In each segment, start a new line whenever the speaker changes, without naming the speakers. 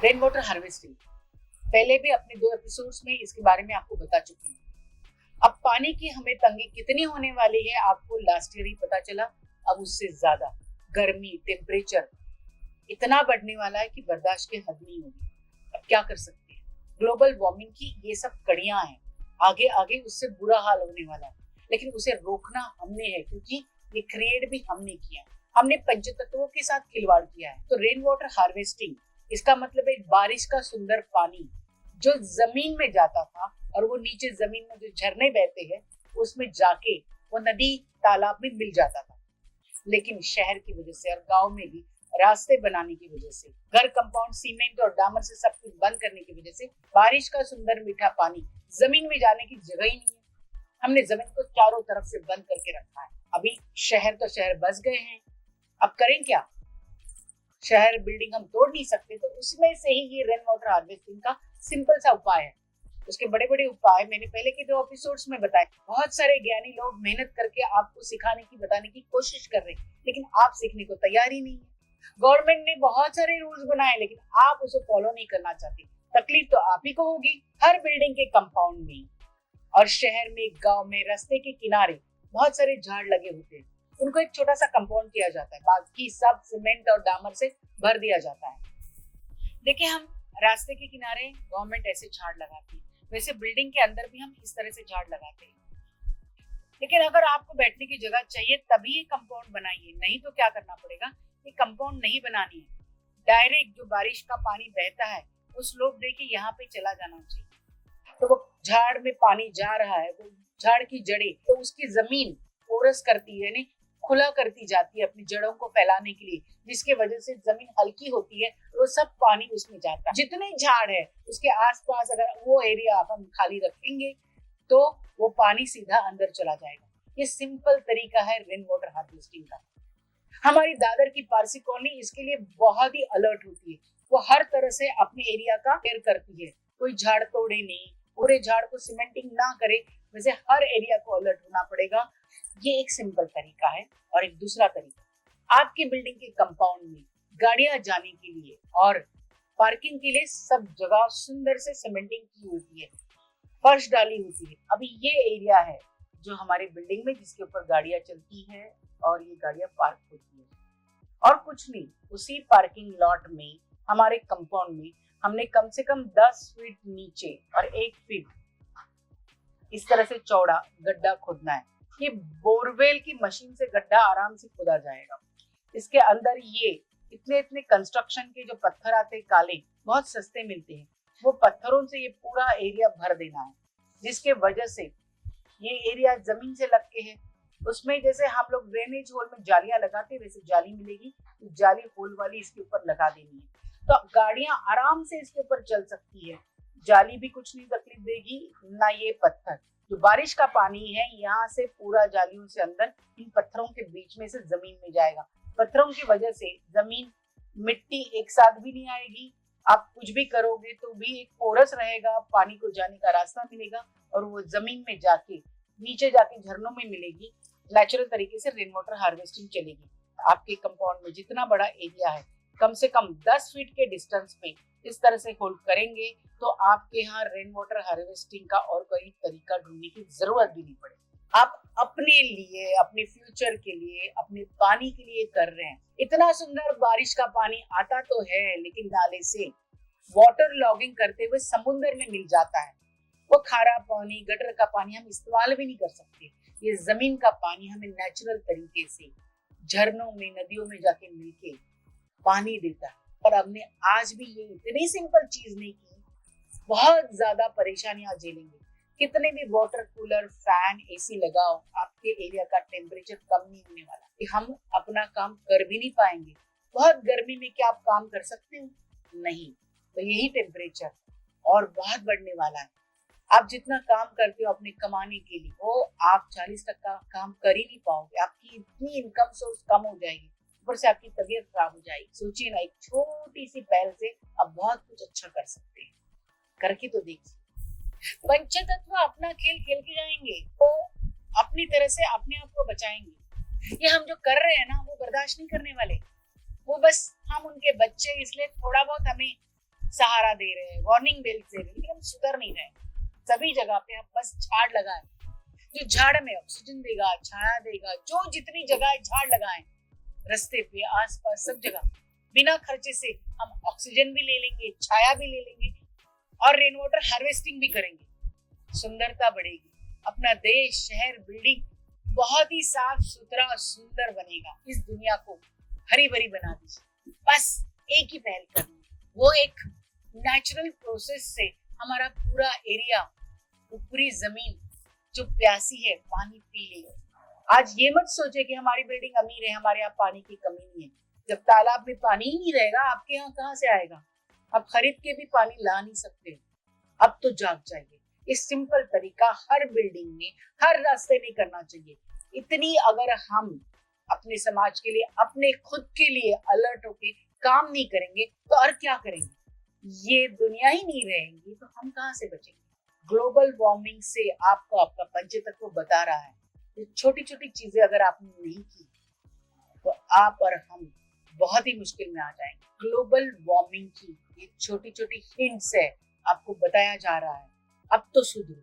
Rain water harvesting पहले भी अपने 2 एपिसोड्स में इसके बारे में आपको बता चुकी हूँ। अब पानी की हमें तंगी कितनी होने वाली है आपको लास्ट ईयर ही पता चला। अब उससे ज्यादा गर्मी, टेम्परेचर इतना बढ़ने वाला है कि बर्दाश्त की हद नहीं होगी। अब क्या कर सकते हैं? ग्लोबल वार्मिंग की ये सब कड़ियां हैं। आगे आगे उससे बुरा हाल होने वाला है, लेकिन उसे रोकना हमने है, क्योंकि ये क्रिएट भी हमने किया है। हमने पंचतत्वों के साथ खिलवाड़ किया है। तो रेन वाटर हार्वेस्टिंग, इसका मतलब है बारिश का सुंदर पानी जो जमीन में जाता था और वो नीचे जमीन में जो झरने बहते हैं उसमें जाके वो नदी तालाब में मिल जाता था। लेकिन शहर की वजह से और गांव में भी रास्ते बनाने की वजह से, घर कंपाउंड सीमेंट और डामर से सब कुछ बंद करने की वजह से बारिश का सुंदर मीठा पानी जमीन में जाने की जगह ही नहीं है। हमने जमीन को चारों तरफ से बंद करके रखा है। अभी शहर तो शहर बस गए हैं, अब करें क्या? शहर बिल्डिंग हम तोड़ नहीं सकते, तो उसमें से ही ये रेन वाटर हार्वेस्टिंग का सिंपल सा उपाय है। उसके बड़े बड़े उपाय मैंने पहले के 2 एपिसोड्स में बताए। बहुत सारे ज्ञानी लोग मेहनत करके आपको सिखाने की, बताने की कोशिश कर रहे हैं, लेकिन आप सीखने को तैयार ही नहीं है। गवर्नमेंट ने बहुत सारे रूल्स बनाए, लेकिन आप उसे फॉलो नहीं करना चाहते। तकलीफ तो आप ही को होगी। हर बिल्डिंग के कंपाउंड में और शहर में, गांव में, रास्ते के किनारे बहुत सारे झाड़ लगे होते हैं। उनको एक छोटा सा कंपाउंड किया जाता है, बाकी सब सीमेंट और डामर से भर दिया जाता है। देखिए, हम रास्ते के किनारे गवर्नमेंट ऐसे झाड़ लगाती है, वैसे बिल्डिंग के अंदर भी हम इस तरह से झाड़ लगाते हैं। लेकिन अगर आपको बैठने की जगह चाहिए तभी ये कंपाउंड बनाइए, नहीं तो क्या करना पड़ेगा, ये कंपाउंड नहीं बनानी है। डायरेक्ट जो बारिश का पानी बहता है वो स्लोप देके यहाँ पे चला जाना चाहिए। तो वो झाड़ में पानी जा रहा है, वो झाड़ की जड़ें तो उसकी जमीन पोरस करती है, यानी खुला करती जाती है अपनी जड़ों को फैलाने के लिए, जिसके वजह से जमीन हल्की होती है और वो सब पानी उसमें जाता है। जितने झाड़ है उसके आसपास अगर वो एरिया हम खाली रखेंगे तो वो पानी सीधा अंदर चला जाएगा। ये सिंपल तरीका है रेन वाटर हार्वेस्टिंग का। हमारी दादर की पारसी कॉलोनी इसके लिए बहुत ही अलर्ट होती है। वो हर तरह से अपने एरिया का केयर करती है, कोई झाड़ तोड़े नहीं, पूरे झाड़ को सीमेंटिंग ना करे। वैसे हर एरिया को अलर्ट होना पड़ेगा। ये एक सिंपल तरीका है। और एक दूसरा तरीका, आपकी बिल्डिंग के कंपाउंड में गाड़ियां जाने के लिए और पार्किंग के लिए सब जगह सुंदर से सीमेंटिंग की होती है, फर्श डाली होती है। अभी ये एरिया है जो हमारी बिल्डिंग में जिसके ऊपर गाड़ियां चलती हैं और ये गाड़ियां पार्क होती है। और कुछ नहीं, उसी पार्किंग लॉट में, हमारे कंपाउंड में हमने कम से कम 10 फीट नीचे और 1 फीट इस तरह से चौड़ा गड्ढा खोदना है। ये बोरवेल की मशीन से गड्ढा आराम से खोदा जाएगा। इसके अंदर ये इतने इतने कंस्ट्रक्शन के जो पत्थर आते हैं काले, बहुत सस्ते मिलते हैं, वो पत्थरों से ये पूरा एरिया भर देना है, जिसके वजह से ये एरिया जमीन से लग के है। उसमें जैसे हम लोग ड्रेनेज होल में जालियां लगाते हैं, वैसे जाली मिलेगी, जाली होल वाली इसके ऊपर लगा देनी है, तो गाड़ियां आराम से इसके ऊपर चल सकती है। जाली भी कुछ नहीं तकलीफ देगी, ना ये पत्थर। जो बारिश का पानी है यहाँ से पूरा जालियों से अंदर इन पत्थरों के बीच में से जमीन में जाएगा। पत्थरों की वजह से जमीन, मिट्टी एक साथ भी नहीं आएगी। आप कुछ भी करोगे तो भी एक पोरस रहेगा, पानी को जाने का रास्ता मिलेगा और वो जमीन में जाके नीचे जाके झरनों में मिलेगी। नेचुरल तरीके से रेन वाटर हार्वेस्टिंग चलेगी। आपके कंपाउंड में जितना बड़ा एरिया है, कम से कम 10 फीट के डिस्टेंस पे इस तरह से होल्ड करेंगे तो आपके यहाँ रेन वाटर हार्वेस्टिंग का और कोई तरीका ढूंढने की जरूरत भी नहीं पड़ेगी। आप अपने लिए, अपने फ्यूचर के लिए, अपने पानी के लिए कर रहे हैं। इतना सुंदर बारिश का पानी आता तो है, लेकिन नाले से वाटर लॉगिंग करते हुए समुद्र में मिल जाता है। वो खारा पानी, गटर का पानी हम इस्तेमाल भी नहीं कर सकते। ये जमीन का पानी हमें नेचुरल तरीके से झरनों में, नदियों में जाके मिलके पानी देता है। और हमने आज भी ये इतनी सिंपल चीज नहीं की, बहुत ज्यादा परेशानियां झेलेंगे। कितने भी वाटर कूलर, फैन, एसी लगाओ, आपके एरिया का टेम्परेचर कम नहीं होने वाला। कि हम अपना काम कर भी नहीं पाएंगे। बहुत गर्मी में क्या आप काम कर सकते हो? नहीं। तो यही टेम्परेचर और बहुत बढ़ने वाला है। आप जितना काम करते हो अपने कमाने के लिए, वो आप 40% काम कर ही नहीं पाओगे। आपकी इतनी इनकम सोर्स कम हो जाएगी, ऊपर से आपकी तबीयत खराब हो जाएगी। सोचिए ना, एक छोटी सी पहल से आप बहुत कुछ अच्छा कर सकते हैं। करके तो देखिए। पंचतत्व अपना खेल खेल के जाएंगे, तो अपनी तरह से अपने आप को बचाएंगे। ये हम जो कर रहे हैं ना, वो बर्दाश्त नहीं करने वाले। वो बस हम उनके बच्चे, इसलिए थोड़ा बहुत हमें सहारा दे रहे हैं, वार्निंग बेल्स दे रहे हैं, लेकिन हम सुधर नहीं रहे। सभी जगह पे हम बस झाड़ लगाएं, जो झाड़ में ऑक्सीजन देगा, छाया देगा, जो जितनी जगह झाड़ लगाएं, रास्ते पे, आसपास, सब जगह, बिना खर्चे से हम ऑक्सीजन भी ले लेंगे, छाया भी ले लेंगे और रेन वाटर हार्वेस्टिंग भी करेंगे। सुंदरता बढ़ेगी, अपना देश, शहर, बिल्डिंग बहुत ही साफ सुथरा और सुंदर बनेगा। इस दुनिया को हरी भरी बना दीजिए। बस एक ही पहल करनी है, वो एक नेचुरल प्रोसेस से हमारा पूरा एरिया, ऊपरी जमीन जो प्यासी है पानी पी लेगी। आज ये मत सोचे कि हमारी बिल्डिंग अमीर है, हमारे यहाँ पानी की कमी नहीं है। जब तालाब में पानी ही नहीं रहेगा, आपके यहाँ कहाँ से आएगा? आप खरीद के भी पानी ला नहीं सकते। अब तो जाग जाइए। इस सिंपल तरीका हर बिल्डिंग में, हर रास्ते में करना चाहिए। इतनी अगर हम अपने समाज के लिए, अपने खुद के लिए अलर्ट होके काम नहीं करेंगे तो और क्या करेंगे? ये दुनिया ही नहीं रहेगी तो हम कहाँ से बचेंगे? ग्लोबल वार्मिंग से आपको आपका पंचतत्व बता रहा है, ये छोटी छोटी चीजें अगर आपने नहीं की तो आप और हम बहुत ही मुश्किल में आ जाएंगे। ग्लोबल वार्मिंग की ये छोटी छोटी हिंट्स है, आपको बताया जा रहा है। अब तो सुधरो,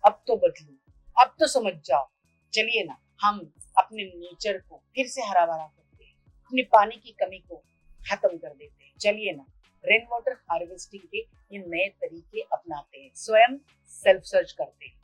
अब तो बदलो, अब तो समझ जाओ। चलिए ना, हम अपने नेचर को फिर से हरा भरा करते हैं, अपनी पानी की कमी को खत्म कर देते हैं। चलिए ना, रेन वाटर हार्वेस्टिंग के ये नए तरीके अपनाते हैं, स्वयं सेल्फ सर्च करते हैं।